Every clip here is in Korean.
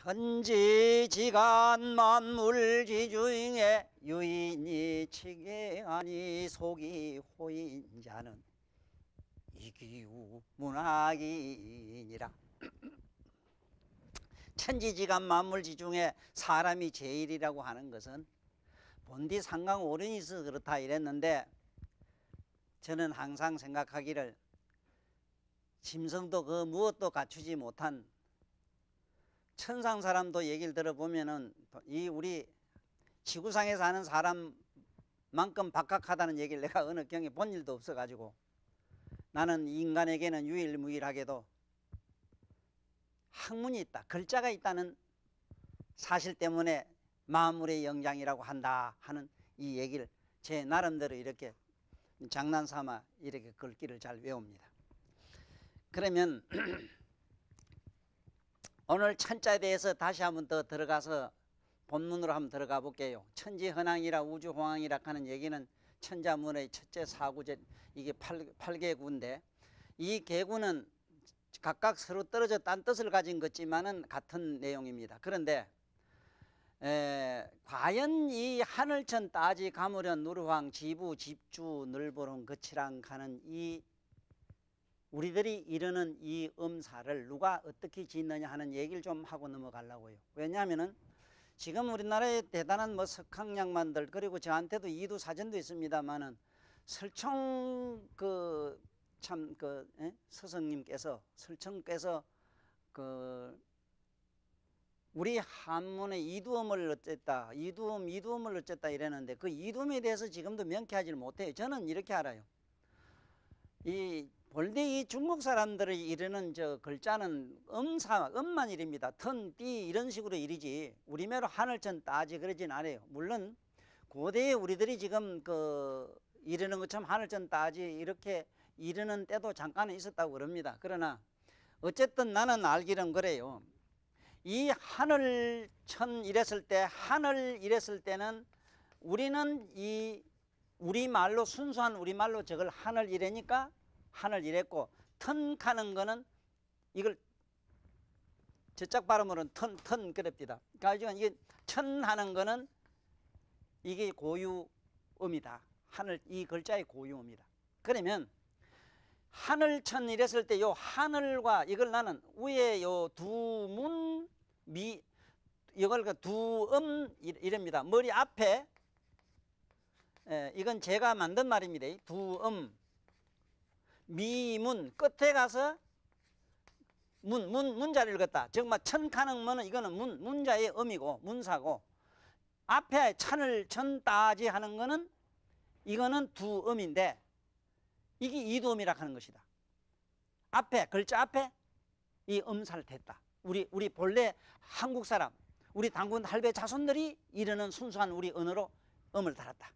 천지지간 만물지중에 유인이 치계하니 속이 호인 자는 이기우 문학이니라. 천지지간 만물지중에 사람이 제일이라고 하는 것은 본디 상강오륜이 있어서 그렇다 이랬는데, 저는 항상 생각하기를 짐승도 그 무엇도 갖추지 못한 천상 사람도 얘기를 들어보면은 이 우리 지구상에 사는 사람만큼 박학하다는 얘기를 내가 어느 경에 본 일도 없어가지고, 나는 인간에게는 유일무이하게도 학문이 있다, 글자가 있다는 사실 때문에 만물의 영장이라고 한다 하는 이 얘기를 제 나름대로 이렇게 장난삼아 이렇게 글귀를 잘 외웁니다. 그러면 오늘 천자에 대해서 다시 한번 더 들어가서 본문으로 한번 들어가 볼게요. 천지헌황이라 우주홍황이라 하는 얘기는 천자문의 첫째 사구제, 이게 8개구인데 이 개구는 각각 서로 떨어져 딴 뜻을 가진 것지만은 같은 내용입니다. 그런데 과연 이 하늘천 따지 가무련 누르황 지부 집주 늘보름 거치랑 가는 이 우리들이 이르는 이 음사를 누가 어떻게 짓느냐 하는 얘기를 좀 하고 넘어가려고요. 왜냐하면은 지금 우리나라에 대단한 뭐 석학양만들, 그리고 저한테도 이두 사전도 있습니다만은 설총 스승님께서 설총께서 우리 한문의 이두음을 어쨌다, 이두음을 어쨌다 이랬는데 그 이두음에 대해서 지금도 명쾌하지를 못해요. 저는 이렇게 알아요. 본래 이 중국 사람들이 이르는 저 글자는 음만 일입니다. 턴, 띠 이런 식으로 일이지 우리매로 하늘천 따지 그러진 않아요. 물론 고대에 우리들이 지금 이르는 것처럼 하늘천 따지 이렇게 이르는 때도 잠깐은 있었다고 그럽니다. 그러나 어쨌든 나는 알기는 그래요. 이 하늘천 이랬을 때, 하늘 이랬을 때는 우리는 이 우리말로 순수한 우리말로 저걸 하늘 이래니까 하늘 이랬고, 턴 가는 거는 이걸 저짝 발음으로는 턴 그럽니다. 그러니까 이게 천 하는 거는 이게 고유음이다. 하늘 이 글자의 고유음이다. 그러면 하늘천 이랬을 때 요 하늘과 이걸 나는 위에 요 두문 이걸 두음 이랍니다. 머리 앞에 이건 제가 만든 말입니다. 두음 미문 끝에 가서 문자를 읽었다. 정말 천가능문은 이거는 문자의 음이고 문사고, 앞에 천 따지 하는 거는 이거는 두음인데 이게 이두음이라 하는 것이다. 앞에 글자 앞에 이 음사를 댔다. 우리 본래 한국 사람, 우리 당군 할배 자손들이 이르는 순수한 우리 언어로 음을 달았다.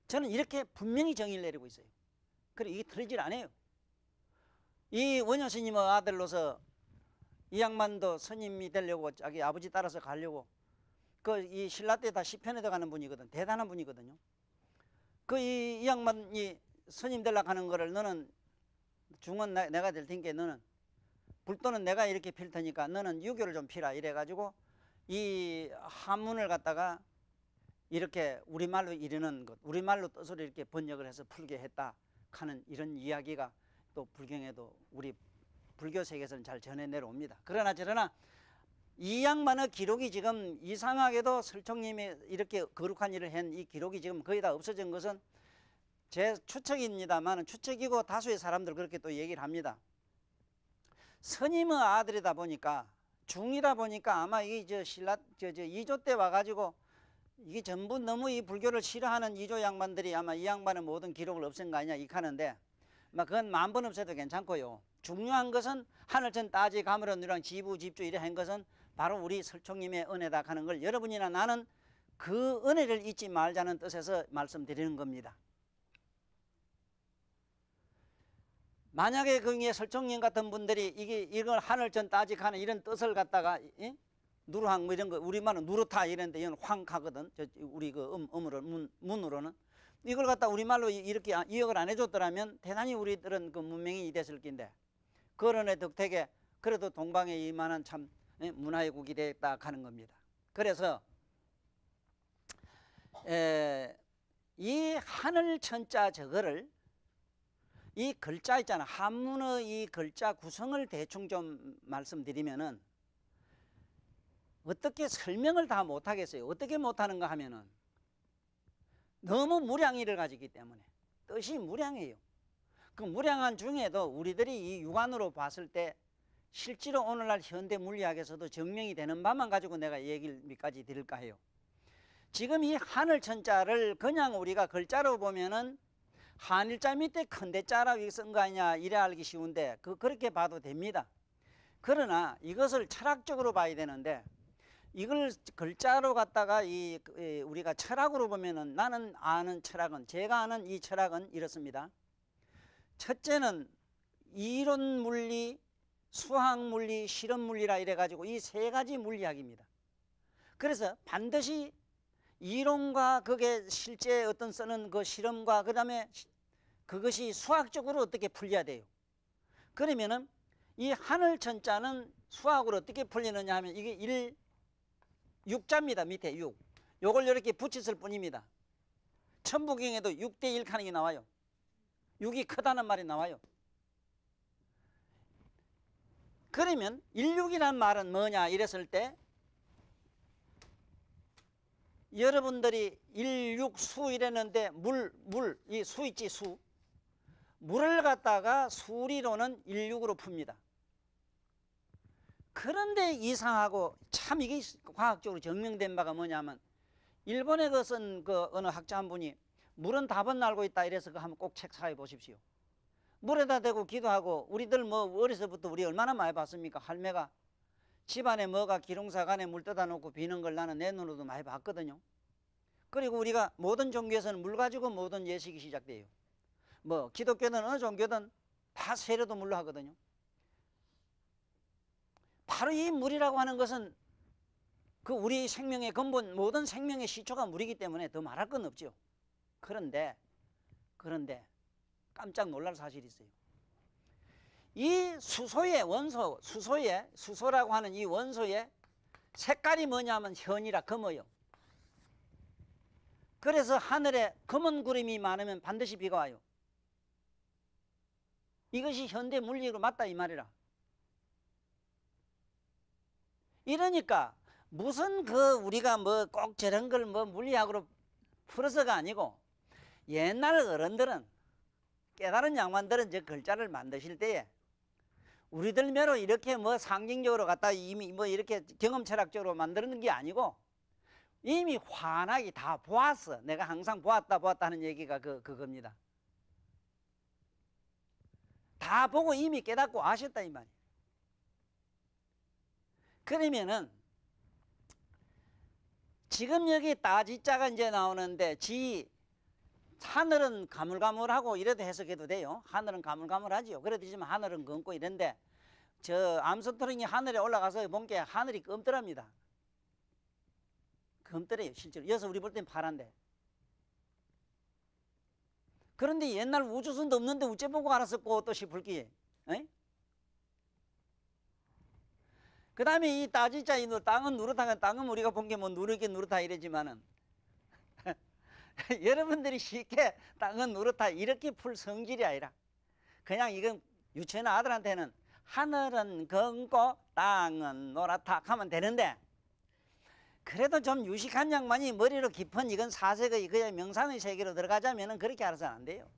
저는 이렇게 분명히 정의를 내리고 있어요. 그래 이게 틀리질 않아요. 이 원효 스님의 아들로서 이 양반도 스님이 되려고 자기 아버지 따라서 가려고 이 신라 때 다 시편에도 가는 분이거든. 대단한 분이거든요. 이 양반이 스님 되려고 하는 거를 너는 중은 내가 될 테니까 너는 불도는 내가 이렇게 필 테니까 너는 유교를 좀 피라 이래가지고 이 한문을 갖다가 이렇게 우리말로 이르는 것, 우리말로 뜻으로 이렇게 번역을 해서 풀게 했다 하는 이런 이야기가 또 불경에도 우리 불교 세계에서는 잘 전해 내려옵니다. 그러나 저러나 이 양반의 기록이 지금 이상하게도 설총님이 이렇게 거룩한 일을 한 이 기록이 지금 거의 다 없어진 것은 제 추측입니다만, 추측이고 다수의 사람들 그렇게 또 얘기를 합니다. 스님의 아들이다 보니까 중이다 보니까 아마 이 이조 때 와가지고 이게 전부 너무 이 불교를 싫어하는 이조 양반들이 아마 이 양반의 모든 기록을 없앤 거 아니냐 이카는데, 그건 만번 없애도 괜찮고요. 중요한 것은 하늘천 따지 가무련 누르황 지부 집주 이래 한 것은 바로 우리 설총님의 은혜다 하는 걸 여러분이나 나는 그 은혜를 잊지 말자는 뜻에서 말씀드리는 겁니다. 만약에 그 중에 설총님 같은 분들이 이걸 하늘천 따지 하는 이런 뜻을 갖다가 누르황 뭐 이런 거 우리말은 누르타 이런데 이건 황하거든. 우리 음으로 문으로는 이걸 갖다 우리말로 이렇게 이역을 안 해줬더라면 대단히 우리들은 문명이 됐을 낀데, 그런의 덕택에 그래도 동방에 이만한 참 문화의 국이 됐다 하는 겁니다. 그래서 이 하늘 천자 저거를 이 글자 있잖아. 한문의 이 글자 구성을 대충 좀 말씀드리면은 어떻게 설명을 다 못하겠어요. 어떻게 못하는가 하면은 너무 무량의를 가지기 때문에 뜻이 무량해요. 그 무량한 중에도 우리들이 이 육안으로 봤을 때 실제로 오늘날 현대 물리학에서도 증명이 되는 바만 가지고 내가 얘기를 몇 가지 드릴까 해요. 지금 이 하늘 천자를 그냥 우리가 글자로 보면은 한일자 밑에 큰 대자라고 쓴 거 아니냐 이래 알기 쉬운데 그렇게 봐도 됩니다. 그러나 이것을 철학적으로 봐야 되는데 이걸 글자로 갖다가 우리가 철학으로 보면은 나는 아는 철학은 제가 아는 이 철학은 이렇습니다. 첫째는 이론 물리, 수학 물리, 실험 물리라 이래 가지고 이 세 가지 물리학입니다. 그래서 반드시 이론과 그게 실제 어떤 쓰는 그 실험과 그 다음에 그것이 수학적으로 어떻게 풀려야 돼요. 그러면은 이 하늘 천자는 수학으로 어떻게 풀리느냐 하면 이게 6자입니다. 밑에 6. 요걸 이렇게 붙였을 뿐입니다. 천부경에도 6대1 하는 게 나와요. 6이 크다는 말이 나와요. 그러면 16이라는 말은 뭐냐 이랬을 때 여러분들이 16수 이랬는데 이 수 있지 수. 물을 갖다가 수리로는 16으로 풉니다. 그런데 이상하고 참 이게 과학적으로 증명된 바가 뭐냐면 일본에 쓴 그 어느 학자 한 분이 물은 답은 알고 있다 이래서 그 한번 꼭 책 사해 보십시오. 물에다 대고 기도하고 우리들 뭐 어려서부터 우리 얼마나 많이 봤습니까? 할매가 집안에 뭐가 기룡사간에 물 떠다 놓고 비는 걸 나는 내 눈으로도 많이 봤거든요. 그리고 우리가 모든 종교에서는 물 가지고 모든 예식이 시작돼요. 뭐 기독교든 어느 종교든 다 세례도 물로 하거든요. 바로 이 물이라고 하는 것은 그 우리 생명의 근본 모든 생명의 시초가 물이기 때문에 더 말할 건 없죠. 그런데 깜짝 놀랄 사실이 있어요. 이 수소의 원소, 수소라고 하는 이 원소의 색깔이 뭐냐면 현이라 검어요. 그래서 하늘에 검은 구름이 많으면 반드시 비가 와요. 이것이 현대 물리학으로 맞다 이 말이라. 이러니까 무슨 우리가 뭐 꼭 저런 걸 뭐 물리학으로 풀어서가 아니고 옛날 어른들은 깨달은 양반들은 저 글자를 만드실 때에 우리들매로 이렇게 뭐 상징적으로 갖다 이미 뭐 이렇게 경험 철학적으로 만드는 게 아니고 이미 환하게 다 보았어. 내가 항상 보았다 하는 얘기가 그겁니다. 다 보고 이미 깨닫고 아셨다 이 말이에요. 그러면은 지금 여기 따지자가 이제 나오는데 하늘은 가물가물하고 이래도 해석해도 돼요. 하늘은 가물가물하지요. 그래도지만 하늘은 검고 이런데 저 암스트롱이 하늘에 올라가서 본 게 하늘이 검더랍니다. 검더래요 실제로. 여기서 우리 볼 땐 파란데. 그런데 옛날 우주선도 없는데 어째 보고 알았었고 또 싶을기에. 그 다음에 이 따지자 이 땅은 누렇다. 땅은 우리가 본 게 뭐 누렇다 이러지만은 여러분들이 쉽게 땅은 누렇다 이렇게 풀 성질이 아니라 그냥 이건 유치원 아들한테는 하늘은 검고 땅은 노랗다 하면 되는데 그래도 좀 유식한 양반이 머리로 깊은 이건 사색의 그의 명상의 세계로 들어가자면은 그렇게 알아서는 안 돼요.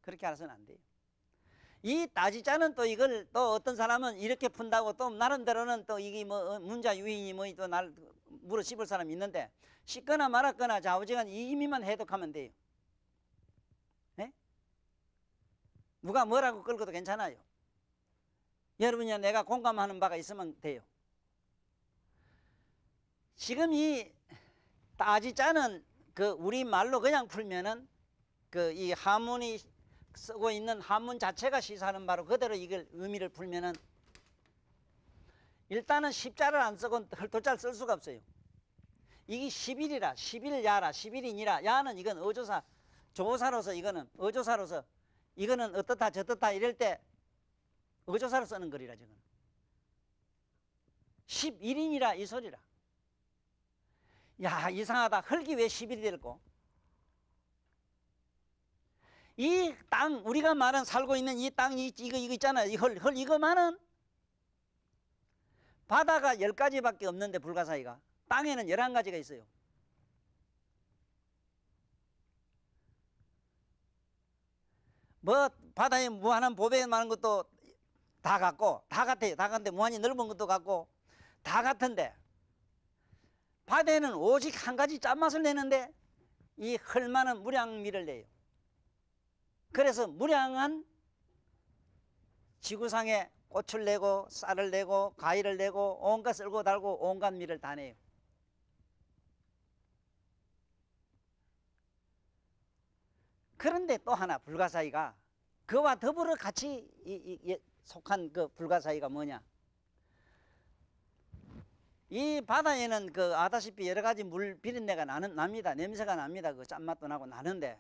그렇게 알아서는 안 돼요. 이 따지자는 또 이걸 또 어떤 사람은 이렇게 푼다고 또 나름대로는 또 이게 뭐 문자 유인이 뭐 또 날 물어 씹을 사람이 있는데 씹거나 말았거나 좌우지간 이 의미만 해독하면 돼요. 네? 누가 뭐라고 끌고도 괜찮아요. 여러분이나 내가 공감하는 바가 있으면 돼요. 지금 이 따지자는 우리 말로 그냥 풀면은 이 한문이 쓰고 있는 한문 자체가 시사하는 바로 그대로 이걸 의미를 풀면은 일단은 십자를 안 쓰고 헐도자를 쓸 수가 없어요. 이게 11이라 11야라 11인이라 야는 이건 어조사 조사로서 이거는 어조사로서 이거는 어떻다 저떻다 이럴 때 어조사로 쓰는 글이라 지금. 11인이라 이 소리라. 야, 이상하다. 흙이 왜 11이 될까? 이 땅, 우리가 말한 살고 있는 이 땅, 이거 있잖아요. 이 흙 이거만은 바다가 10가지밖에 없는데 불가사의가 땅에는 11가지가 있어요. 뭐 바다에 무한한 보배 많은 것도 다 같고 다 같아요. 다 같은데 무한히 넓은 것도 같고 다 같은데 바다에는 오직 한 가지 짠맛을 내는데 이 헐만한 무량미를 내요. 그래서 무량한 지구상에 꽃을 내고 쌀을 내고 과일을 내고 온갖 쓸고 달고 온갖 미를 다 내요. 그런데 또 하나 불가사의가 그와 더불어 같이 속한 그 불가사의가 뭐냐? 이 바다에는 그 아다시피 여러 가지 물 비린내가 납니다. 냄새가 납니다. 그 짠맛도 나고 나는데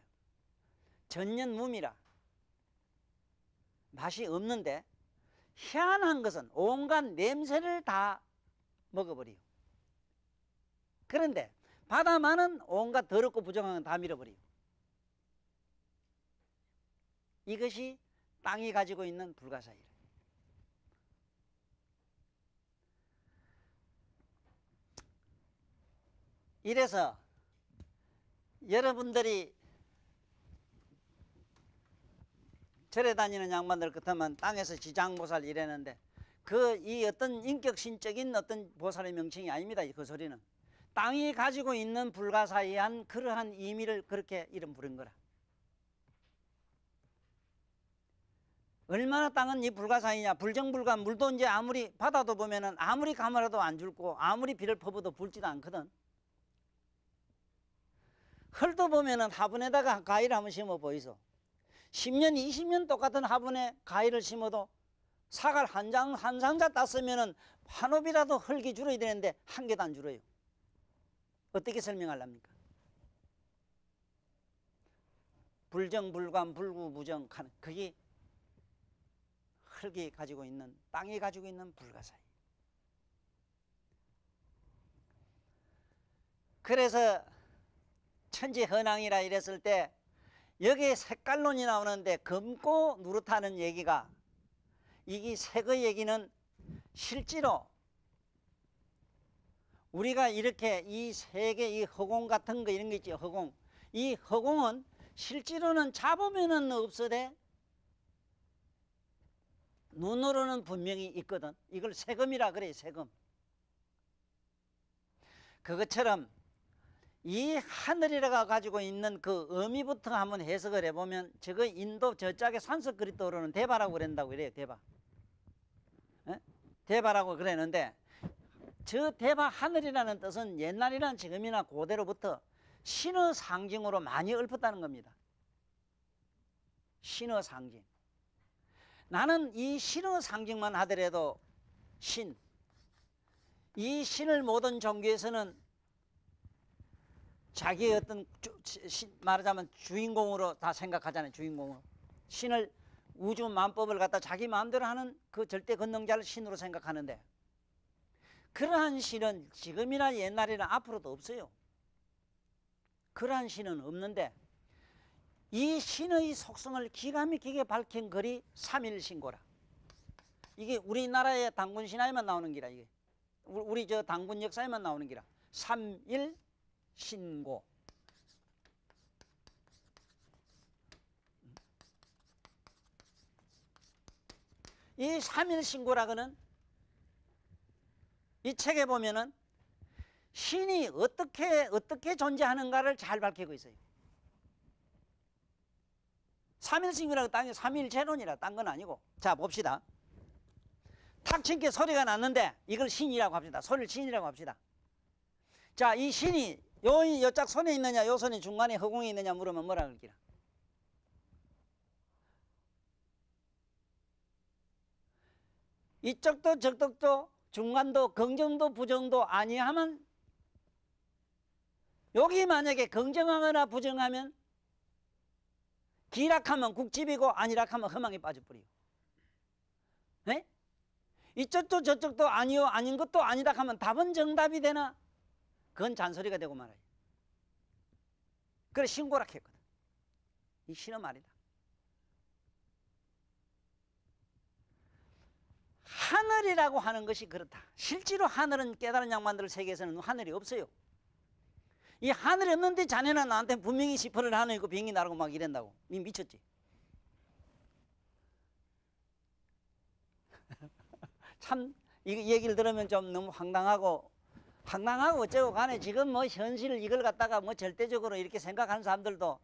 전년무미라 맛이 없는데 희한한 것은 온갖 냄새를 다 먹어버려요. 그런데 바다만은 온갖 더럽고 부정한 건 다 밀어버려요. 이것이 땅이 가지고 있는 불가사의라. 이래서 여러분들이 절에 다니는 양반들 같으면 땅에서 지장보살 이랬는데 이 어떤 인격신적인 어떤 보살의 명칭이 아닙니다. 그 소리는 땅이 가지고 있는 불가사의한 그러한 의미를 그렇게 이름 부른 거라. 얼마나 땅은 이 불가사의냐. 불정불가. 물도 이제 아무리 바다도 보면은 아무리 가물어도 안 줄고 아무리 비를 퍼부어도 불지도 않거든. 헐도 보면은 화분에다가 과일 한번 심어 보이소. 10년 20년 똑같은 화분에 과일을 심어도 사과를 한 상자 땄으면은 한 옵이라도 흙이 줄어야 되는데 한 개도 안 줄어요. 어떻게 설명하렵니까? 불정불관 불구부정 그게 흙이 가지고 있는 땅이 가지고 있는 불가사의. 그래서 천지헌항이라 이랬을 때 여기에 색깔론이 나오는데 검고 누렇다는 얘기가 이게 색의 얘기는 실제로 우리가 이렇게 이 세계 이 허공 같은 거 이런 거 있죠. 허공. 이 허공은 실제로는 잡으면은 없어대. 눈으로는 분명히 있거든. 이걸 세금이라 그래. 세금. 그것처럼 이 하늘이라가 가지고 있는 그 의미부터 한번 해석을 해보면 저거 인도 저짝에 산스크리트 떠오르는 대바라고 그런다고 그래요. 대바. 에? 대바라고 그랬는데 저 대바 하늘이라는 뜻은 옛날이나 지금이나 고대로부터 신의 상징으로 많이 읊었다는 겁니다. 신의 상징. 나는 이 신의 상징만 하더라도 이 신을 모든 종교에서는 자기의 어떤 말하자면 주인공으로 다 생각하잖아요. 주인공으로. 신을 우주 만법을 갖다 자기 마음대로 하는 그 절대 권능자를 신으로 생각하는데 그러한 신은 지금이나 옛날이나 앞으로도 없어요. 그러한 신은 없는데 이 신의 속성을 기가 막히게 밝힌 글이 삼일신고라. 이게 우리나라의 당군 신화에만 나오는 기라. 이게 우리 저 당군 역사에만 나오는 기라. 삼일신고. 이 삼일신고라고는 이 책에 보면은 신이 어떻게 존재하는가를 잘 밝히고 있어요. 삼일신고라고 딴 게 삼일체론이라 딴 건 아니고. 자 봅시다. 탁 친 게 소리가 났는데 이걸 신이라고 합시다. 소리를 신이라고 합시다. 자, 이 신이 요짝 손에 있느냐 요 손이 중간에 허공에 있느냐 물으면 뭐라 그럴기라. 이쪽도 저쪽도 중간도 긍정도 부정도 아니하면 여기 만약에 긍정하거나 부정하면 기락하면 국집이고 아니락하면 허망에 빠져버려요. 네? 이쪽도 저쪽도 아니요 아닌 것도 아니다 하면 답은 정답이 되나? 그건 잔소리가 되고 말아요. 그래 신고라 했거든. 이 신의 말이다. 하늘이라고 하는 것이 그렇다. 실제로 하늘은 깨달은 양반들 세계에서는 하늘이 없어요. 이 하늘이 없는데 자네는 나한테 분명히 시퍼를 하늘 있고 비행기 날고 막 이런다고. 니 미쳤지? 참 이 얘기를 들으면 좀 너무 황당하고 어쩌고 간에 지금 뭐 현실 이걸 갖다가 뭐 절대적으로 이렇게 생각하는 사람들도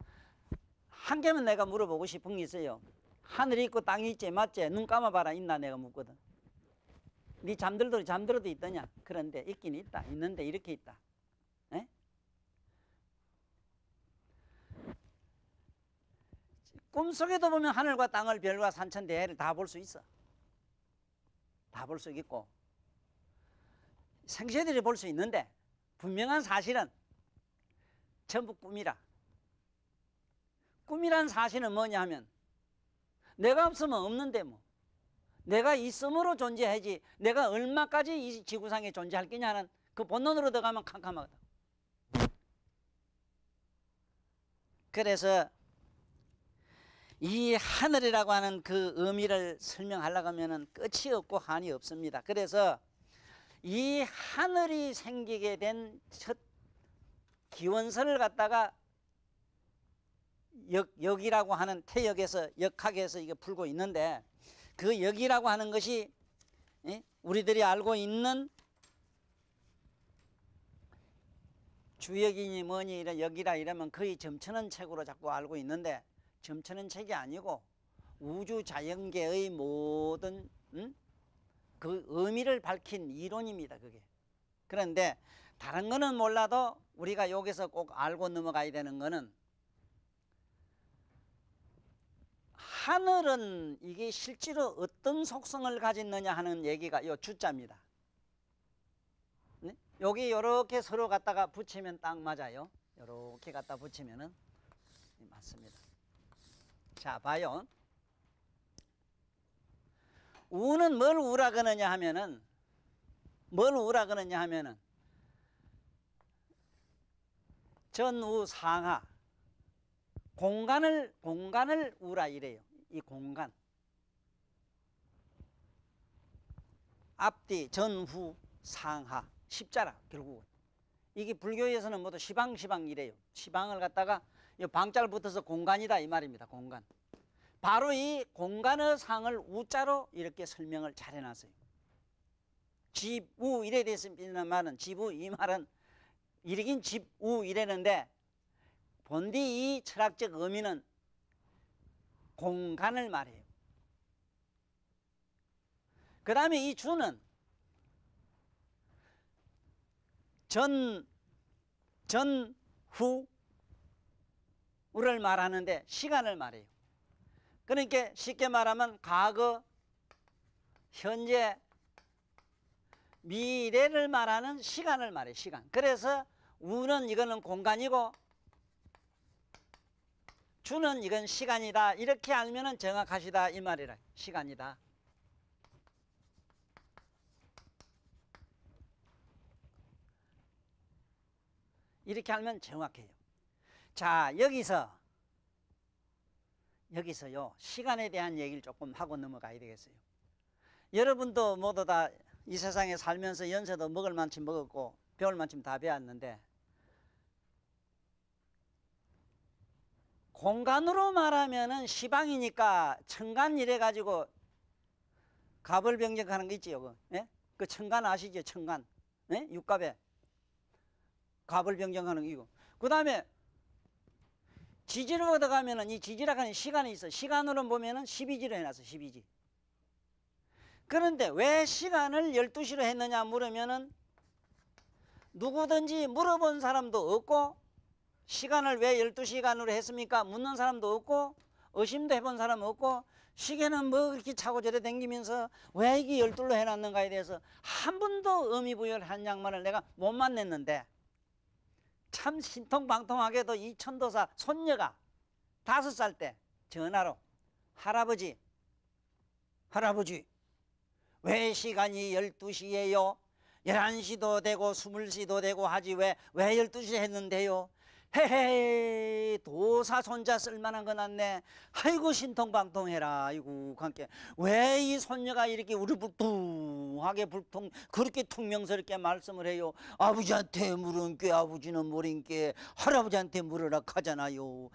한 개만 내가 물어보고 싶은 게 있어요. 하늘이 있고 땅이 있지 맞지? 눈 감아봐라 있나 내가 묻거든. 네 잠들어도 있더냐? 그런데 있긴 있다. 있는데 이렇게 있다. 에? 꿈속에도 보면 하늘과 땅을 별과 산천 대해를 다 볼 수 있어. 다 볼 수 있고 생시들이 볼 수 있는데 분명한 사실은 전부 꿈이라. 꿈이란 사실은 뭐냐 하면 내가 없으면 없는데 뭐 내가 있음으로 존재하지 내가 얼마까지 이 지구상에 존재할 거냐는 그 본론으로 들어가면 캄캄하거든. 그래서 이 하늘이라고 하는 그 의미를 설명하려고 하면 끝이 없고 한이 없습니다. 그래서 이 하늘이 생기게 된 첫 기원설을 갖다가 역이라고 하는 태역에서 역학에서 이게 풀고 있는데 그 역이라고 하는 것이 우리들이 알고 있는 주역이니 뭐니 이런 역이라 이러면 거의 점치는 책으로 자꾸 알고 있는데 점치는 책이 아니고 우주 자연계의 모든 그 의미를 밝힌 이론입니다. 그게. 그런데 다른 거는 몰라도 우리가 여기서 꼭 알고 넘어가야 되는 거는 하늘은 이게 실제로 어떤 속성을 가졌느냐 하는 얘기가 요 주자입니다. 네? 여기 이렇게 서로 갖다가 붙이면 딱 맞아요. 이렇게 갖다 붙이면은 맞습니다. 자, 봐요. 우는 뭘 우라 그러냐 하면은 전우 상하 공간을 우라 이래요. 이 공간 앞뒤 전후 상하 십자라 결국은 이게 불교에서는 모두 시방 이래요. 시방을 갖다가 이 방자를 붙어서 공간이다 이 말입니다. 공간. 바로 이 공간의 상을 우자로 이렇게 설명을 잘 해놨어요. 집우 이래 됐습니다 말은 집우 이 말은 이르긴 집우 이래는데 본디 이 철학적 의미는 공간을 말해요. 그 다음에 이 주는 후를 말하는데 시간을 말해요. 그러니까 쉽게 말하면 과거, 현재, 미래를 말하는 시간을 말해요. 시간. 그래서 우는 이거는 공간이고 주는 이건 시간이다. 이렇게 알면은 정확하시다 이 말이라. 시간이다. 이렇게 알면 정확해요. 자, 여기서요 시간에 대한 얘기를 조금 하고 넘어가야 되겠어요. 여러분도 모두 다 이 세상에 살면서 연세도 먹을 만큼 먹었고 배울 만큼 다 배웠는데 공간으로 말하면은 시방이니까 천간 이래 가지고 갑을병정하는 거 있지요. 예? 그 천간 아시죠? 천간. 예? 육갑에 갑을병정하는 거 이거. 그 다음에 지지로 들어가면은 이 지지라고 하는 시간이 있어. 시간으로 보면은 12지로 해놨어. 12지. 그런데 왜 시간을 12시로 했느냐 물으면은 누구든지 물어본 사람도 없고 시간을 왜 12시간으로 했습니까? 묻는 사람도 없고 의심도 해본 사람 없고 시계는 뭐 그렇게 차고 저래 댕기면서 왜 이게 12로 해놨는가에 대해서 한 번도 의미 부여를 한 양반을 내가 못 만났는데 참 신통방통하게도 이 천도사 손녀가 5살 때 전화로 할아버지 왜 시간이 12시예요? 11시도 되고 20시도 되고 하지 왜 12시 했는데요? 헤헤, 도사 손자 쓸만한 거 났네. 아이고 신통방통해라. 아이고 함께 왜 이 손녀가 이렇게 우르불통하게 그렇게 퉁명스럽게 말씀을 해요? 아버지한테 물은 게 아버지는 모른 게 할아버지한테 물으라 하잖아요.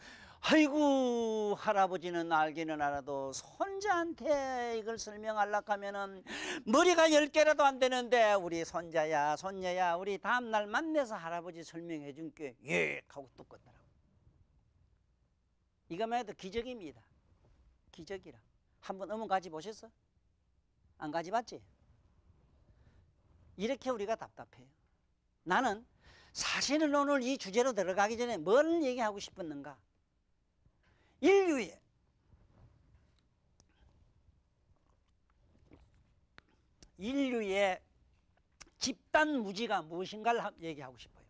아이고 할아버지는 알기는 알아도 손자한테 이걸 설명하려고 하면은 머리가 10개라도 안 되는데, 우리 손자야 손녀야 우리 다음날 만나서 할아버지 설명해 줄게 예 하고 뚝 껐더라고. 이거만 해도 기적입니다. 기적이라. 한번 어머 가지 보셨어? 안 가지 봤지? 이렇게 우리가 답답해요. 나는 사실은 오늘 이 주제로 들어가기 전에 뭘 얘기하고 싶었는가? 인류의 집단 무지가 무엇인가를 얘기하고 싶어요.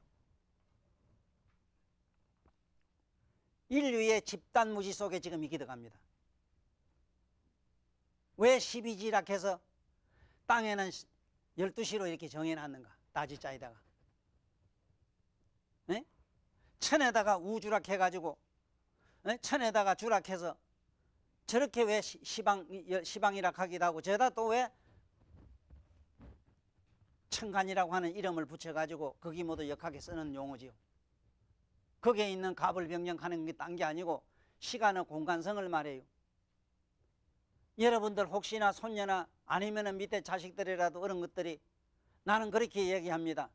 인류의 집단 무지 속에 지금 이기 들어갑니다. 왜 12지라 해서 땅에는 12시로 이렇게 정해놨는가? 다지자에다가 네? 천에다가 우주락 해가지고 네? 천에다가 주락해서 저렇게 왜 시방이라 하기도 하고, 저다 또 왜 천간이라고 하는 이름을 붙여가지고 거기 모두 역하게 쓰는 용어지요. 거기에 있는 갑을 병정하는 게 딴 게 아니고 시간의 공간성을 말해요. 여러분들 혹시나 손녀나 아니면 밑에 자식들이라도 그런 것들이, 나는 그렇게 얘기합니다.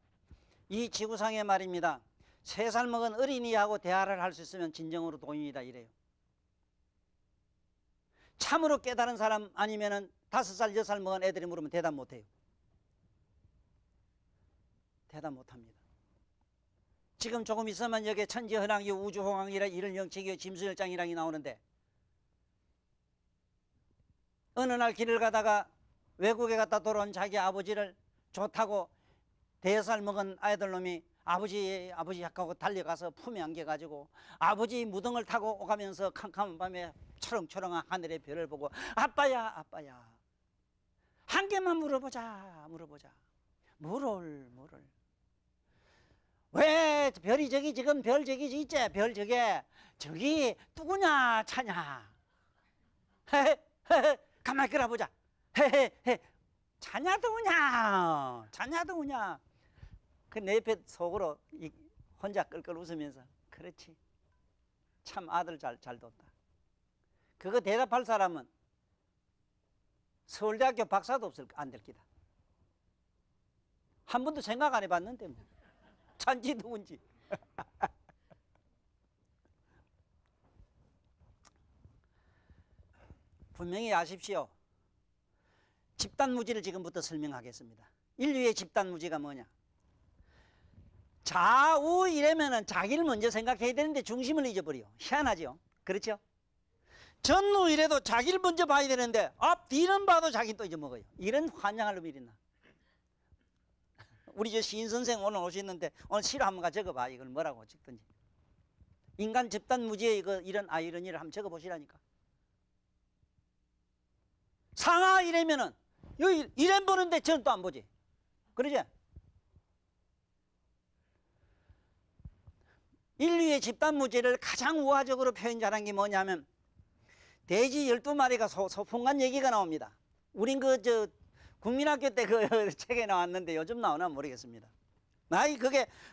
이 지구상에 말입니다, 3살 먹은 어린이하고 대화를 할 수 있으면 진정으로 도인이다 이래요. 참으로 깨달은 사람 아니면은 5살 6살 먹은 애들이 물으면 대답 못해요. 대답 못합니다. 지금 조금 있으면 여기 천지헌왕이 우주호강이라 이런 영책이 짐수열장이랑이 나오는데, 어느 날 길을 가다가 외국에 갔다 돌아온 자기 아버지를 좋다고 4살 먹은 아이들 놈이 아버지 하고 달려가서 품에 안겨가지고 아버지 무등을 타고 오가면서 캄캄한 밤에 초롱초롱한 하늘의 별을 보고 아빠야 한 개만 물어보자. 뭐를 왜 별이 저기 지금 별 저기 있지? 별 저기 누구냐 차냐? 가만히 끌어보자. 자냐도 우냐? 그 내 옆에 속으로 혼자 끌끌 웃으면서 그렇지, 참 아들 잘 뒀다. 그거 대답할 사람은 서울대학교 박사도 안 될 기다. 한 번도 생각 안 해봤는데 뭐 찬지 누군지. 분명히 아십시오. 집단무지를 지금부터 설명하겠습니다. 인류의 집단무지가 뭐냐? 좌우 이러면은 자기를 먼저 생각해야 되는데 중심을 잊어버려. 희한하죠? 그렇죠? 전후 이래도 자기를 먼저 봐야 되는데 앞 뒤는 봐도 자기 또 잊어먹어요. 이런 환장할 놈이 있나? 우리 저 시인 선생 오늘 오셨는데 오늘 시로 한번 적어봐. 이걸 뭐라고 적든지. 인간 집단무지의 이런 아이러니를 한번 적어보시라니까. 상하 이래면은 여기 이래 보는데 저는 또 안 보지. 그러지? 인류의 집단무지를 가장 우화적으로 표현 잘한 게 뭐냐면 돼지 12마리가 소풍간 얘기가 나옵니다. 우린 국민학교 때 그 책에 나왔는데 요즘 나오나 모르겠습니다.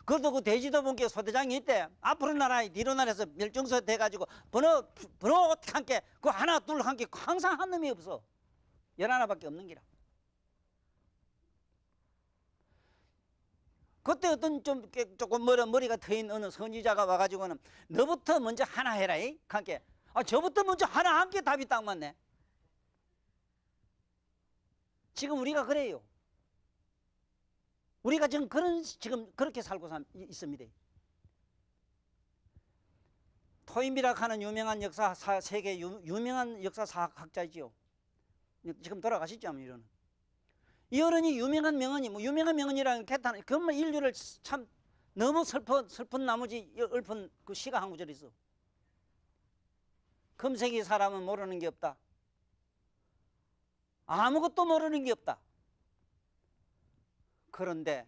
그것도 그 돼지도 본게 소대장이 있대. 앞으로 나라 뒤로 나라에서 멸종소 돼가지고 번호 함께 그 하나 둘 함께 항상 한 놈이 없어. 11밖에 없는 기라. 그때 어떤 조금 머리가 트인 어느 선지자가 와가지고는 너부터 먼저 하나 해라. 함께. 저부터 먼저 하나 함께 답이 딱 맞네. 지금 우리가 그래요. 우리가 지금 그렇게 살고 있습니다. 토인비락 하는 유명한 세계 유명한 역사사학자이지요. 지금 돌아가시죠, 이런. 이 어른이 유명한 명언이 유명한 명언이라는 게 그것만 인류를 참 너무 슬픈 나머지 읊은 그 시가 한 구절 있어. 금세기 사람은 모르는 게 없다. 아무것도 모르는 게 없다. 그런데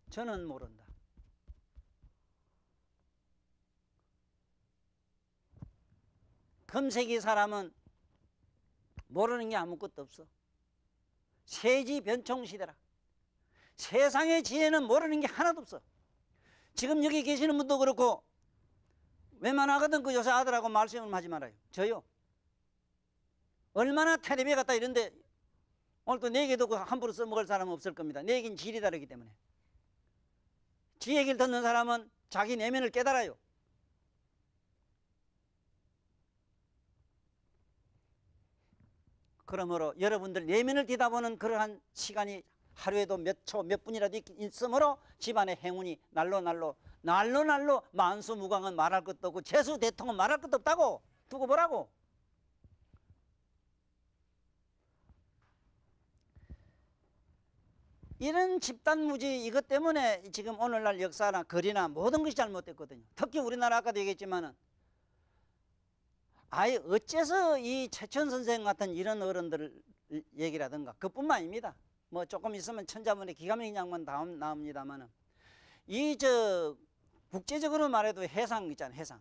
저는 모른다. 금세기 사람은 모르는 게 아무것도 없어. 세지변총시대라. 세상의 지혜는 모르는 게 하나도 없어. 지금 여기 계시는 분도 그렇고 웬만하거든 그 요새 아들하고 말씀을 하지 말아요. 저요. 얼마나 텔레비에 갔다 이런데 오늘 또 내 얘기 듣고 함부로 써먹을 사람은 없을 겁니다. 내 얘기는 질이 다르기 때문에. 지 얘기를 듣는 사람은 자기 내면을 깨달아요. 그러므로 여러분들 내면을 뒤다보는 그러한 시간이 하루에도 몇 초, 몇 분이라도 있으므로 집안의 행운이 날로 만수무강은 말할 것도 없고 재수대통은 말할 것도 없다고 두고 보라고. 이런 집단무지 이것 때문에 지금 오늘날 역사나 거리나 모든 것이 잘못됐거든요. 특히 우리나라 아까도 얘기했지만은 아예 어째서 이 최천 선생 같은 이런 어른들 얘기라든가 그뿐만 아닙니다. 뭐 조금 있으면 천자문의 기가 막힌 양반 나옵니다만은 이 국제적으로 말해도 해상 있잖아요. 해상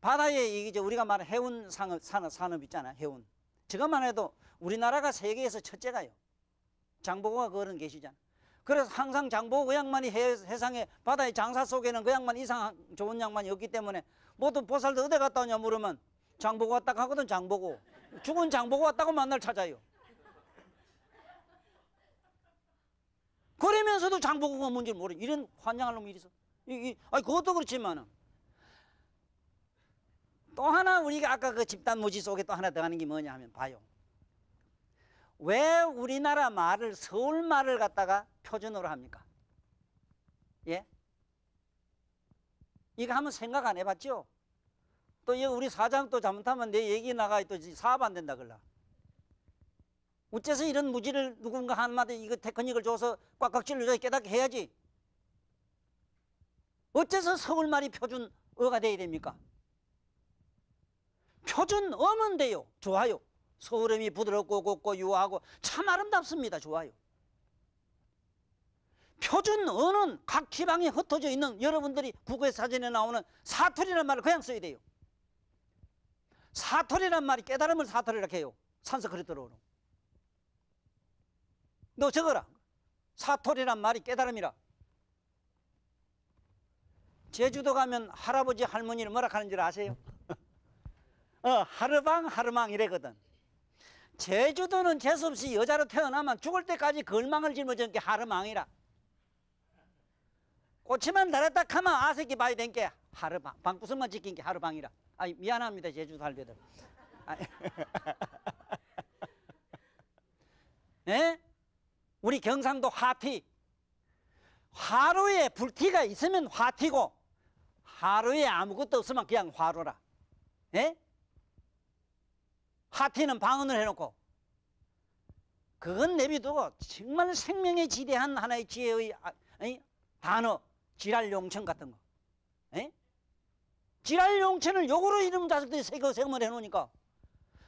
바다에 이제 우리가 말하는 해운 산업 있잖아요. 해운 저것만 해도 우리나라가 세계에서 첫째가요. 장보고가 그런 계시잖아. 그래서 항상 장보고 그 양반이 해상에 바다의 장사 속에는 그 양반 이상 좋은 양반이 없기 때문에 모두 보살도 어디 갔다 오냐 물으면 장보고 왔다 하거든. 장보고 죽은 장보고 왔다고 만날 찾아요. 그러면서도 장보고가 뭔지 모르. 이런 환장할 놈이 있어. 아니 그것도 그렇지만은 또 하나 우리가 아까 그 집단무지 속에 또 하나 더 하는 게 뭐냐 하면 봐요. 왜 우리나라 말을 서울 말을 갖다가 표준어로 합니까? 예? 이거 한번 생각 안 해봤죠? 또 우리 사장 또 잘못하면 내 얘기 나가 또 사업 안 된다 그러나. 어째서 이런 무지를 누군가 한마디 이거 테크닉을 줘서 꽉꽉 찔러줘야 깨닫게 해야지. 어째서 서울말이 표준어가 돼야 됩니까? 표준어면 돼요. 좋아요. 서울음이 부드럽고 곱고 유하고 참 아름답습니다. 좋아요. 표준어는 각 지방에 흩어져 있는 여러분들이 국어 사전에 나오는 사투리라는 말을 그냥 써야 돼요. 사토리란 말이 깨달음을 사토리라고 해요. 산스크리트로. 너 적어라. 사토리란 말이 깨달음이라. 제주도 가면 할아버지 할머니를 뭐라 하는 줄 아세요? 하르방 하르망 이래거든. 제주도는 재수없이 여자로 태어나면 죽을 때까지 걸망을 짊어지는 게 하르망이라. 꽃이만 달았다 하면 아새끼 봐야 된 게 하르방. 방구석만 지킨 게 하르방이라. 아니 미안합니다 제주도 할배들. 예? 우리 경상도 화티. 하루에 불티가 있으면 화티고 하루에 아무것도 없으면 그냥 화로라. 예? 하티는 방언을 해놓고 그건 내비두고 정말 생명에 지대한 하나의 지혜의 단어 지랄용천 같은 거. 예? 지랄용천을 욕으로 이름 자식들이 세금을 해놓으니까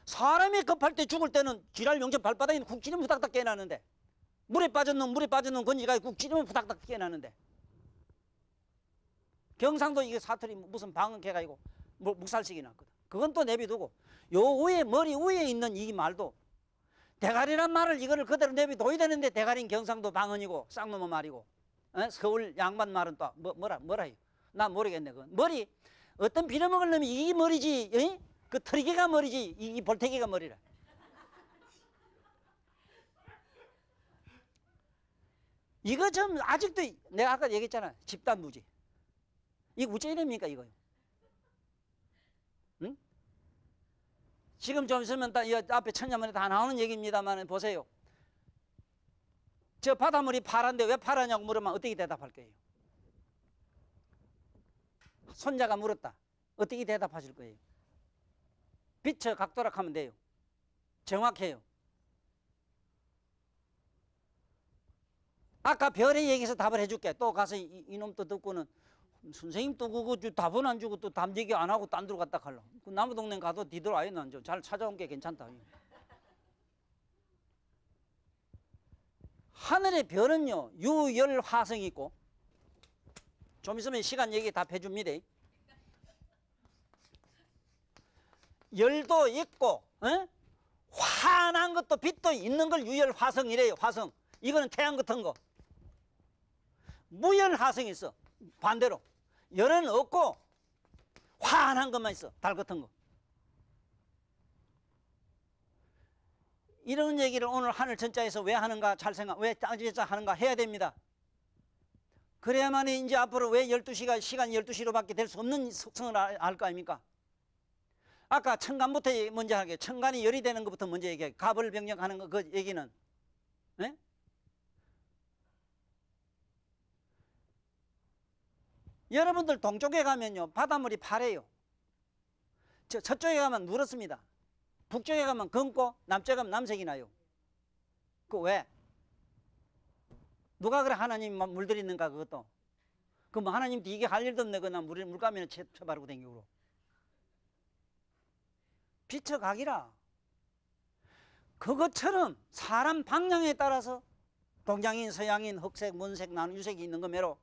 사람이 급할 때 죽을 때는 지랄용천 발바닥에 국 찌르면 후닥닥 깨나는데 물에 빠진 놈 건지가 국 찌르면 후닥닥 깨나는데 경상도 이게 사투리 무슨 방언캐가 아니고 묵살식이 났거든. 그건 또 내비두고 요 위에 머리 위에 있는 이 말도 대가리란 말을 이거를 그대로 내비둬야 되는데 대가리는 경상도 방언이고 쌍놈의 말이고 서울 양반 말은 또 뭐라 해요? 나 모르겠네. 그 머리 어떤 빌어먹을 놈이 이 머리지 그 털기가 머리지 이 볼태기가 머리라. 이거 좀 아직도 내가 아까 얘기했잖아. 집단무지. 이거 어째 이랍니까 이거요? 응? 지금 좀 있으면 이 앞에 천자문에 다 나오는 얘기입니다만 보세요. 저 바닷물이 파란데 왜 파라냐고 물으면 어떻게 대답할 거예요? 손자가 물었다. 어떻게 대답하실 거예요? 비춰 각도락 하면 돼요. 정확해요. 아까 별의 얘기에서 답을 해줄게. 또 가서 이놈 또 듣고는 선생님 또 그거 답은 안 주고 또 답 얘기 안 하고 딴 데로 갔다 갈라. 그 나무 동네 가도 뒤돌아 아예 난잘 찾아온 게 괜찮다. 하늘의 별은요 유열 화성이 있고, 좀 있으면 시간 얘기 다 해줍니다. 열도 있고 환한 것도 빛도 있는 걸 유열 화성이래요. 화성. 이거는 태양 같은 거. 무열 화성이 있어. 반대로 열은 없고 환한 것만 있어. 달 같은 거. 이런 얘기를 오늘 하늘 전자에서 왜 하는가 잘 생각, 왜 따지자 하는가 해야 됩니다. 그래야만 이제 앞으로 왜 12시가 시간이 12시로밖에 될 수 없는 속성을 알 거 아닙니까? 아까 천간부터 먼저 하게. 천간이 열이 되는 것부터 먼저 얘기하게. 갑을 병력하는 거 그 얘기는 네? 여러분들 동쪽에 가면요 바닷물이 파래요. 저쪽에 가면 누렇습니다. 북쪽에 가면 검고 남쪽에 가면 남색이 나요. 그 왜? 누가 그래 하나님 물들이는가 그것도. 그 뭐 하나님 이게 할 일도 없네. 그나 물가면에 쳐바르고 댕기고. 비춰가기라. 그것처럼 사람 방향에 따라서 동양인, 서양인, 흑색, 문색, 나는 유색이 있는 거매로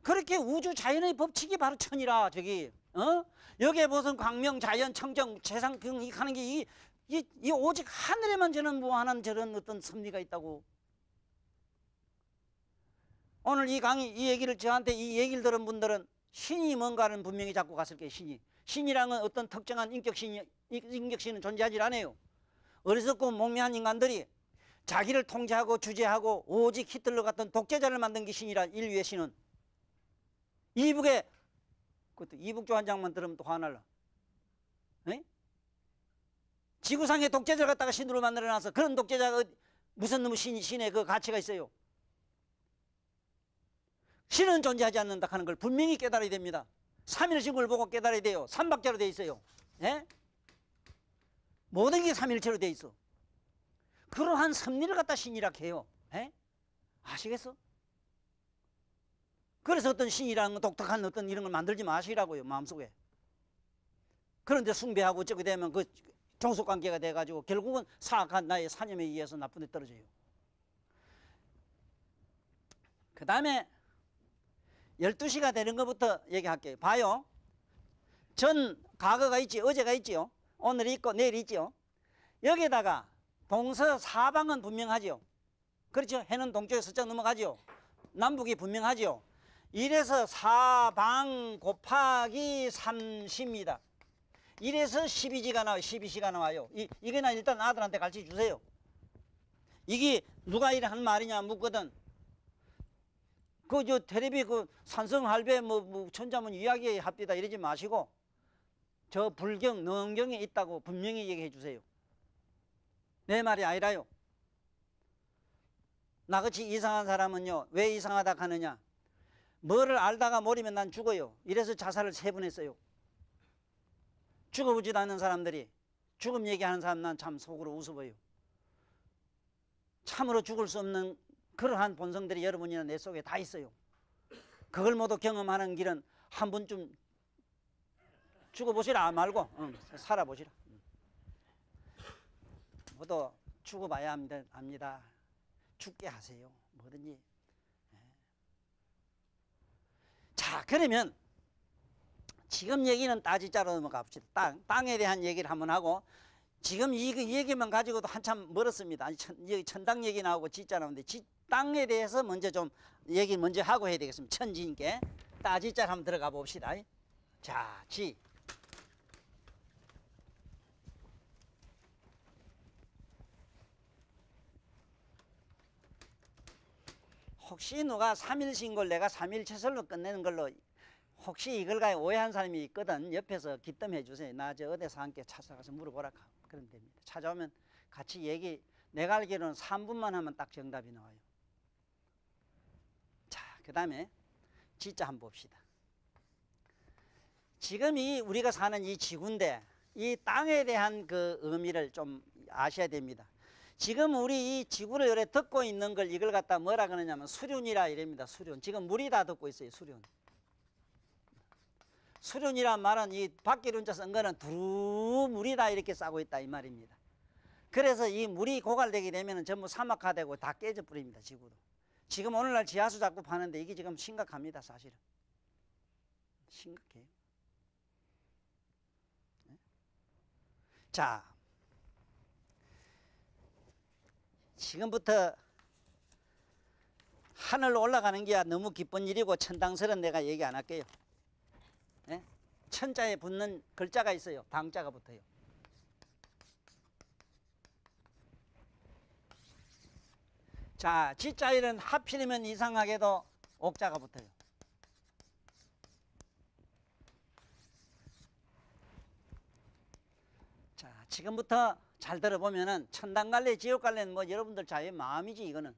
그렇게 우주 자연의 법칙이 바로 천이라. 저기 여기에 무슨 광명, 자연, 청정, 세상 하는 게 이 오직 하늘에만 저는 무한한 저런 어떤 섭리가 있다고. 오늘 이 강의 이 얘기를 저한테 이 얘기를 들은 분들은 신이 뭔가는 분명히 잡고 갔을 거예요. 신이라는 어떤 특정한 인격신은 존재하지 않아요. 어리석고 목미한 인간들이 자기를 통제하고 주재하고 오직 히틀러 같은 독재자를 만든 게 신이라. 인류의 신은. 이북에 그것도 이북조 한 장만 들으면 또 화날라. 에? 지구상의 독재자를 갖다가 신으로 만들어놔서 그런 독재자가 무슨 놈의 신의 그 가치가 있어요. 신은 존재하지 않는다 하는 걸 분명히 깨달아야 됩니다. 삼일신을 보고 깨달아야 돼요. 삼박자로 돼 있어요. 예? 모든 게 삼일체로 돼 있어. 그러한 섭리를 갖다 신이라 해요. 예? 아시겠어? 그래서 어떤 신이라는 건 독특한 어떤 이런 걸 만들지 마시라고요. 마음속에. 그런데 숭배하고 어쩌게 되면 그 종속관계가 돼가지고 결국은 사악한 나의 사념에 의해서 나쁜 데 떨어져요. 그 다음에 12시가 되는 것부터 얘기할게요. 봐요. 과거가 있지, 어제가 있지요. 오늘이 있고 내일이 있지요. 여기에다가 동서 사방은 분명하지요. 그렇죠. 해는 동쪽에 서쪽 넘어가지요. 남북이 분명하지요. 이래서 사방 곱하기 30입니다. 이래서 12지가 나와요. 12시가 나와요. 이거나 일단 아들한테 가르쳐 주세요. 이게 누가 이래 한 말이냐 묻거든. 텔레비 산성할배 천자문 이야기에 합디다 이러지 마시고 저 불경, 능경에 있다고 분명히 얘기해 주세요. 내 말이 아니라요. 나같이 이상한 사람은요 왜 이상하다 하느냐, 뭐를 알다가 모르면 난 죽어요. 이래서 자살을 3번 했어요. 죽어보지도 않는 사람들이 죽음 얘기하는 사람 난 참 속으로 웃어보여. 참으로 죽을 수 없는 그러한 본성들이 여러분이나 내 속에 다 있어요. 그걸 모두 경험하는 길은 한 번쯤 죽어보시라 말고 살아보시라. 모두 죽어봐야 합니다. 죽게 하세요. 뭐든지. 자, 그러면 지금 얘기는 따지자로 넘어가 봅시다. 땅에 대한 얘기를 한번 하고, 지금 이 얘기만 가지고도 한참 멀었습니다. 여기 천당 얘기 나오고 지자 나오는데 땅에 대해서 먼저 좀 얘기 먼저 하고 해야 되겠습니다. 천지인께 따지자 한번 들어가 봅시다. 자, 지. 혹시 누가 3일신걸 내가 3일체설로 끝내는 걸로 혹시 이걸 가지고 오해한 사람이 있거든. 옆에서 기뜸해 주세요. 나 저 어디서 함께 찾아가서 물어보라. 그러면 됩니다. 찾아오면 같이 얘기. 내가 알기로는 3분만 하면 딱 정답이 나와요. 자, 그 다음에 지자 한번 봅시다. 지금 우리가 사는 이 지구인데 이 땅에 대한 그 의미를 좀 아셔야 됩니다. 지금 우리 이 지구를 이렇게 덮고 있는 걸 이걸 갖다 뭐라 그러냐면 수륜이라 이랍니다. 수륜. 지금 물이 다 덮고 있어요. 수륜. 수륜이란 말은 이 바퀴run자 쓴 거는 두루 물이다 이렇게 싸고 있다 이 말입니다. 그래서 이 물이 고갈되게 되면 전부 사막화되고 다 깨져 버립니다. 지구도. 지금 오늘날 지하수 자꾸 파는데 이게 지금 심각합니다. 사실은. 심각해요. 자, 지금부터 하늘로 올라가는 게 너무 기쁜 일이고 천당설은 내가 얘기 안 할게요. 네? 천자에 붙는 글자가 있어요. 당자가 붙어요. 자, 지자에는 하필이면 이상하게도 옥자가 붙어요. 자, 지금부터 잘 들어보면은 천당 갈래, 지옥 갈래는 뭐 여러분들 자유의 마음이지 이거는.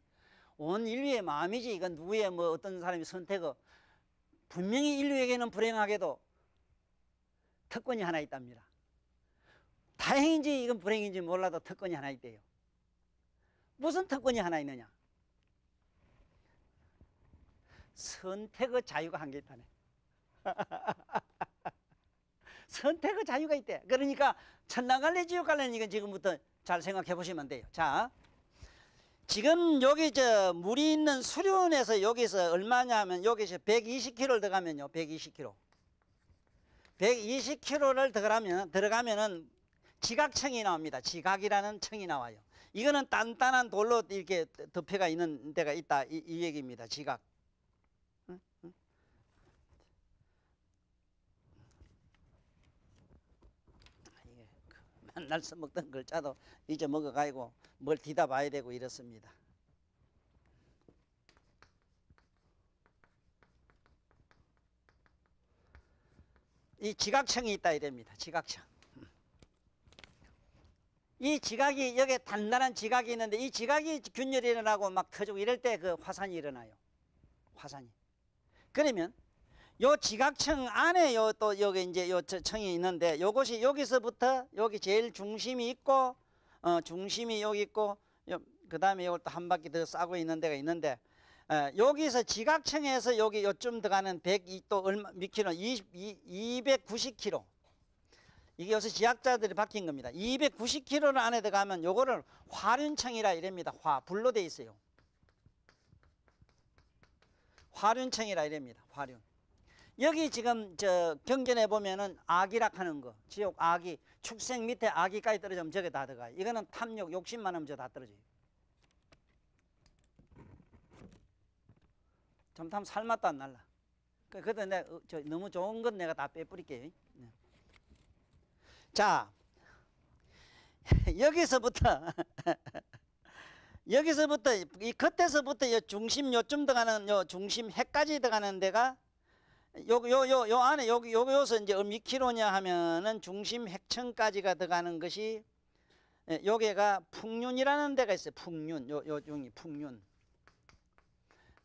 온 인류의 마음이지 이건 누구의 뭐 어떤 사람이 선택을. 분명히 인류에게는 불행하게도 특권이 하나 있답니다. 다행인지 이건 불행인지 몰라도 특권이 하나 있대요. 무슨 특권이 하나 있느냐? 선택의 자유가 한 개 있다네. 선택의 자유가 있대. 그러니까 천당 갈래 지옥 갈래는 이건 지금부터 잘 생각해 보시면 돼요. 자, 지금 여기 저 물이 있는 수륜에서 여기서 얼마냐 하면 여기서 120km를 들어가면요. 120km. 120km를 들어가면은 지각청이 나옵니다. 지각이라는 청이 나와요. 이거는 단단한 돌로 이렇게 덮여가 있는 데가 있다 이 얘기입니다. 지각. 맨날 써먹던 글자도 이제 먹어가지고 뭘 뒤다 봐야 되고 이렇습니다. 이 지각청이 있다 이랍니다. 지각청. 이 지각이 여기 단단한 지각이 있는데 이 지각이 균열이 일어나고 막 터지고 이럴 때 그 화산이 일어나요. 화산이. 그러면 요 지각청 안에 요 또 여기 이제 요 청이 있는데 요것이 여기서부터 여기 제일 중심이 있고 중심이 여기 있고 그 다음에 이걸 또 한 바퀴 더 싸고 있는 데가 있는데 여기서 지각청에서 여기 요쯤 들어가는 102 또 얼마 몇 킬로 290km 이게 요새 지학자들이 바뀐 겁니다. 290km 안에 들어가면 요거를 화륜청이라 이랍니다. 불로 돼 있어요. 화륜청이라 이랍니다. 화륜. 여기 지금 저 경전에 보면은 악이락 하는 거, 지옥 악이, 축생 밑에 악이까지 떨어지면 저게 다 들어가요. 이거는 탐욕, 욕심만 하면 저 다 떨어져요. 잘못하면 살맛도 안 날라. 그래도 내가 너무 좋은 건 내가 다 빼뿌릴게요. 네. 자, 여기서부터 이 겉에서부터 요 중심 요쯤 들어가는 요 중심 해까지 들어가는 데가 요 안에 여기서 이제 몇 킬로냐 하면은 중심 핵층까지가 들어가는 것이 여기가 풍륜이라는 데가 있어요. 풍륜, 용이 풍륜.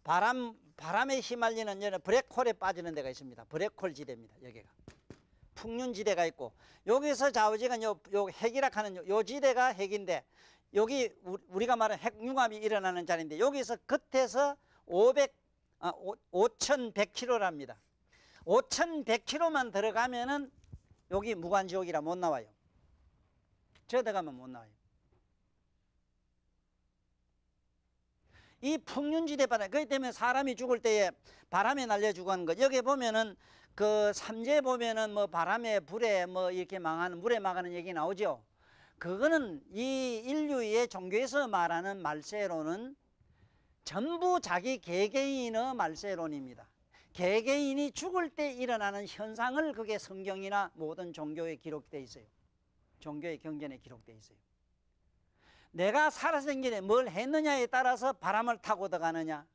바람에 휘말리는 블랙홀에 빠지는 데가 있습니다. 블랙홀 지대입니다. 여기가 풍륜 지대가 있고 여기서 좌우지간 요 핵이라 하는 요 지대가 핵인데 여기 우리가 말하는 핵융합이 일어나는 자리인데 여기서 겉에서 5100km랍니다. 5100km만 들어가면은 여기 무관지옥이라 못 나와요. 저 들어가면 못 나와요. 이 풍륜지대 바다, 그렇기 때문에 사람이 죽을 때에 바람에 날려 죽은 것. 여기 보면은 그 삼재 보면은 뭐 바람에 불에 뭐 이렇게 망하는 물에 망하는 얘기 나오죠. 그거는 이 인류의 종교에서 말하는 말세로는 전부 자기 개개인의 말세론입니다. 개개인이 죽을 때 일어나는 현상을 그게 성경이나 모든 종교에 기록되어 있어요. 종교의 경전에 기록되어 있어요. 내가 살아생긴 게 뭘 했느냐에 따라서 바람을 타고 들어가느냐,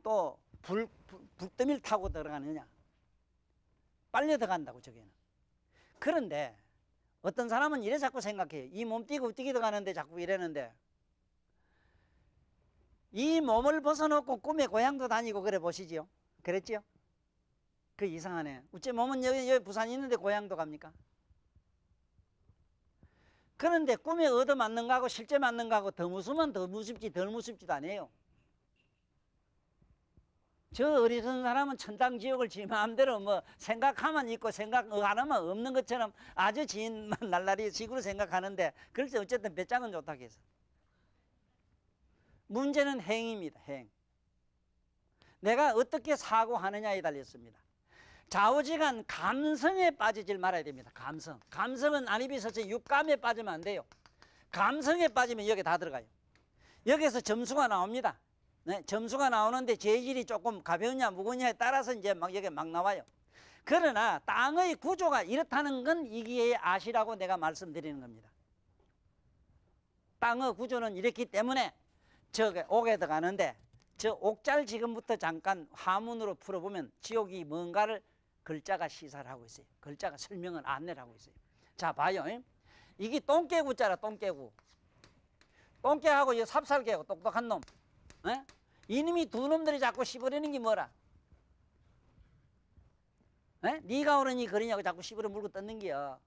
또 불더미를 타고 들어가느냐, 빨려 들어간다고 저게는. 그런데 어떤 사람은 이래 자꾸 생각해요. 이 몸 뛰고 들어가는데 자꾸 이러는데 이 몸을 벗어놓고 꿈에 고향도 다니고 그래 보시지요. 그랬지요? 그 이상하네. 어째 몸은 여기 부산에 있는데 고향도 갑니까? 그런데 꿈에 얻어맞는 거하고 실제 맞는 거하고 더 무서우면 더 무섭지 덜 무섭지도 않아요. 저 어리석은 사람은 천당 지옥을 지 마음대로 뭐 생각하면 있고 생각 하나만 없는 것처럼 아주 진 날라리 식으로 생각하는데, 그래서 어쨌든 배짱은 좋다고 해서. 문제는 행입니다. 행. 내가 어떻게 사고하느냐에 달렸습니다. 좌우지간 감성에 빠지질 말아야 됩니다. 감성. 감성은 안입이 서서 육감에 빠지면 안 돼요. 감성에 빠지면 여기 다 들어가요. 여기서 점수가 나옵니다. 네, 점수가 나오는데 재질이 조금 가벼우냐 무거우냐에 따라서 이제 막 여기 막 나와요. 그러나 땅의 구조가 이렇다는 건 이게 아시라고 내가 말씀드리는 겁니다. 땅의 구조는 이렇기 때문에 저게 옥에 들어가는데, 저 옥자를 지금부터 잠깐 화문으로 풀어보면 지옥이 뭔가를 글자가 시사를 하고 있어요. 글자가 설명을 안내를 하고 있어요. 자, 봐요. 이게 똥개구자라, 똥개구. 똥개하고 이 삽살개고 똑똑한 놈. 에? 이놈이 두 놈들이 자꾸 씹어내는 게 뭐라? 에? 네가 오르니 그러냐고 자꾸 씹어려 물고 뜯는 게요.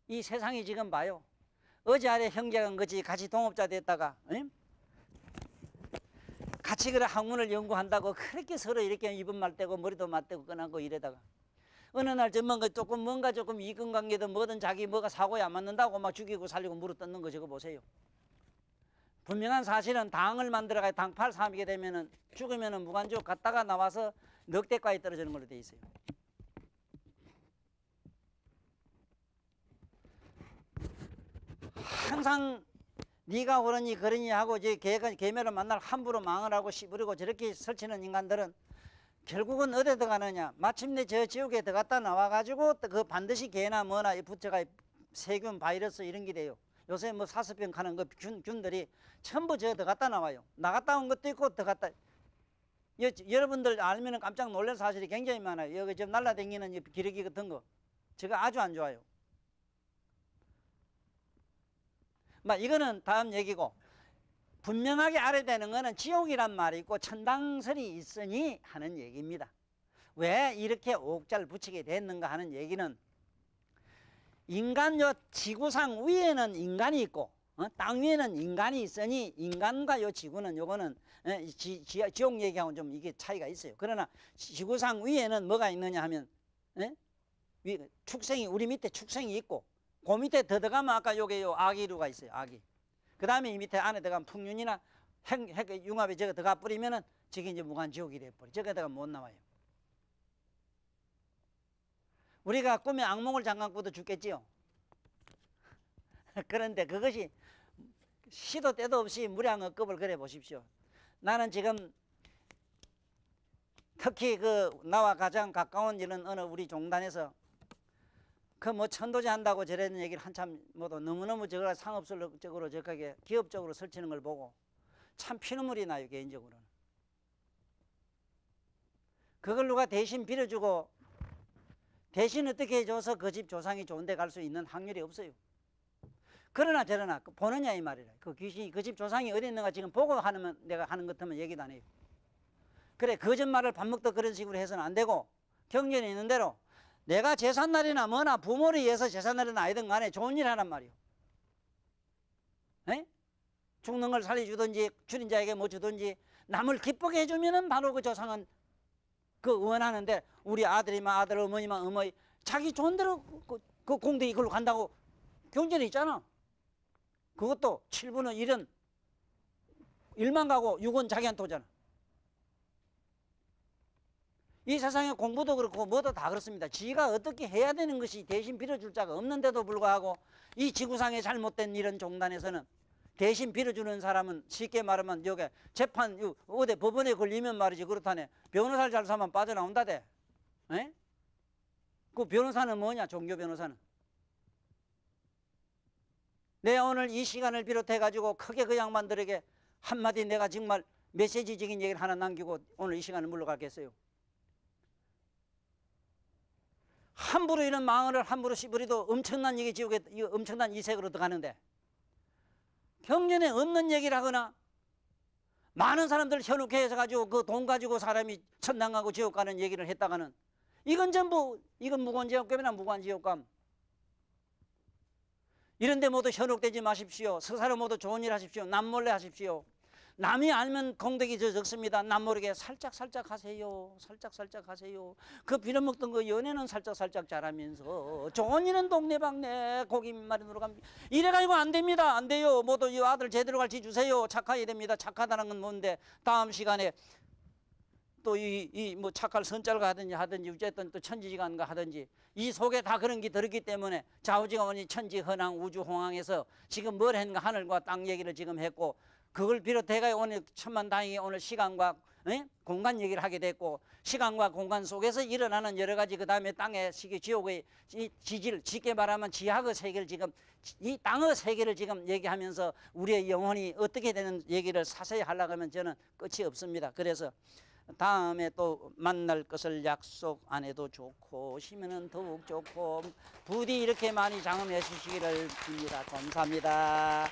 이 세상이 지금 봐요. 어제 아래 형제가 그지 같이 동업자 됐다가, 에? 같이 그래 학문을 연구한다고 그렇게 서로 이렇게 입은 말대고 머리도 맞대고 꺼나고 이래다가 어느 날 조금 뭔가 조금 이근관계든 뭐든 자기 뭐가 사고에 안 맞는다고 막 죽이고 살리고 물어뜯는 거 저거 보세요. 분명한 사실은 당을 만들어가 당팔 삼게 되면은 죽으면은 무관지옥 갔다가 나와서 넉대과에 떨어지는 걸로 돼 있어요. 항상 네가 오르니 그러니 하고 이제 개매를 만날 함부로 망을 하고 씹으려고 저렇게 설치는 인간들은 결국은 어디에 들어가느냐, 마침내 저 지옥에 들어갔다 나와가지고 그 반드시 개나 뭐나 붙여가 세균 바이러스 이런 게 돼요. 요새 뭐 사스병 가는 그 균들이 전부 저 들어갔다 나와요. 나갔다 온 것도 있고 들어갔다. 여러분들 알면 깜짝 놀랄 사실이 굉장히 많아요. 여기 좀 날라다니는 기러기 같은 거 저거 아주 안 좋아요. 막 이거는 다음 얘기고, 분명하게 알아야 되는 거는 지옥이란 말이 있고 천당설이 있으니 하는 얘기입니다. 왜 이렇게 옥자를 붙이게 됐는가 하는 얘기는, 인간 요 지구상 위에는 인간이 있고 땅 위에는 인간이 있으니 인간과 요 지구는 요거는 지옥 얘기하고는 좀 이게 차이가 있어요. 그러나 지구상 위에는 뭐가 있느냐 하면 축생이, 우리 밑에 축생이 있고, 그 밑에 더 들어가면 아까 요게 요 아기류가 있어요. 아기. 그 다음에 이 밑에 안에 들어가면 풍륜이나 핵 융합에 저거 들어가 뿌리면은 저게 이제 무간지옥이 돼버려. 저거다가 못 나와요. 우리가 꿈에 악몽을 잠깐 꾸도 죽겠지요. 그런데 그것이 시도 때도 없이 무량억급을 그래 보십시오. 나는 지금 특히 그 나와 가장 가까운 이런 어느 우리 종단에서 그 뭐 천도제 한다고 저런 얘기를 한참 뭐도 너무너무 저걸 상업적으로 저렇게 기업적으로 설치는 걸 보고 참 피눈물이 나요. 개인적으로는. 그걸 누가 대신 빌어주고 대신 어떻게 해줘서 그 집 조상이 좋은 데 갈 수 있는 확률이 없어요. 그러나 저러나 보느냐 이 말이라. 그 귀신이 그 집 조상이 어디 있는가 지금 보고 하면 내가 하는 것 같으면 얘기도 안 해요. 그래 거짓말을 밥 먹다 그런 식으로 해서는 안 되고, 경전에 있는 대로 내가 제삿날이나 뭐나 부모를 위해서 제삿날이나 아니든 간에 좋은 일 하란 말이요. 에? 죽는 걸 살려주든지 줄인 자에게 뭐 주든지 남을 기쁘게 해주면은 바로 그 조상은 그 원하는데, 우리 아들이면 아들, 어머니면 어머니 자기 좋은 대로 그 공덕이 그걸로 간다고 경전에 있잖아. 그것도 7분의 1은 일만 가고 6은 자기한테 오잖아. 이 세상에 공부도 그렇고 뭐도 다 그렇습니다. 지가 어떻게 해야 되는 것이 대신 빌어줄 자가 없는데도 불구하고 이 지구상에 잘못된 이런 종단에서는 대신 빌어주는 사람은 쉽게 말하면 여기 재판 어디 법원에 걸리면 말이지 그렇다네. 변호사를 잘 사면 빠져나온다대. 에? 그 변호사는 뭐냐? 종교 변호사는. 내가 오늘 이 시간을 비롯해 가지고 크게 그 양반들에게 한마디 내가 정말 메시지적인 얘기를 하나 남기고 오늘 이 시간을 물러가겠어요. 함부로 이런 망언을 함부로 씹으리도 엄청난 얘기 지옥에 엄청난 이색으로 들어가는데, 경전에 없는 얘기를 하거나 많은 사람들 현혹해 해서 가지고 그 돈 가지고 사람이 천당 가고 지옥 가는 얘기를 했다가는 이건 전부 이건 무관지옥감이나 무관지옥감. 이런데 모두 현혹되지 마십시오. 서사로 모두 좋은 일 하십시오. 남몰래 하십시오. 남이 알면 공덕이 저 적습니다. 남 모르게 살짝 하세요. 살짝 하세요. 그 빌어먹던 거 연애는 살짝 잘하면서 좋은 일은 동네방네 고기 말이으로 갑니다. 이래가지고 안 됩니다. 안 돼요. 모두 이 아들 제대로 가르쳐 주세요. 착해야 됩니다. 착하다는 건 뭔데 다음 시간에 또 이 뭐 착할 선짤가 하든지 어쨌든 또 천지지간가 하든지 이 속에 다 그런 게 들었기 때문에 좌우지간이 천지헌왕 우주홍황에서 지금 뭘 했는가 하늘과 땅 얘기를 지금 했고 그걸 비롯해가 오늘 천만다행히 오늘 시간과 공간 얘기를 하게 됐고 시간과 공간 속에서 일어나는 여러 가지 그 다음에 땅의 시기 지옥의 지질 쉽게 말하면 지하의 세계를 지금 이 땅의 세계를 지금 얘기하면서 우리의 영혼이 어떻게 되는 얘기를 자세히 하려고 하면 저는 끝이 없습니다. 그래서 다음에 또 만날 것을 약속 안 해도 좋고 오시면은 더욱 좋고 부디 이렇게 많이 장엄해 주시기를 빕니다. 감사합니다.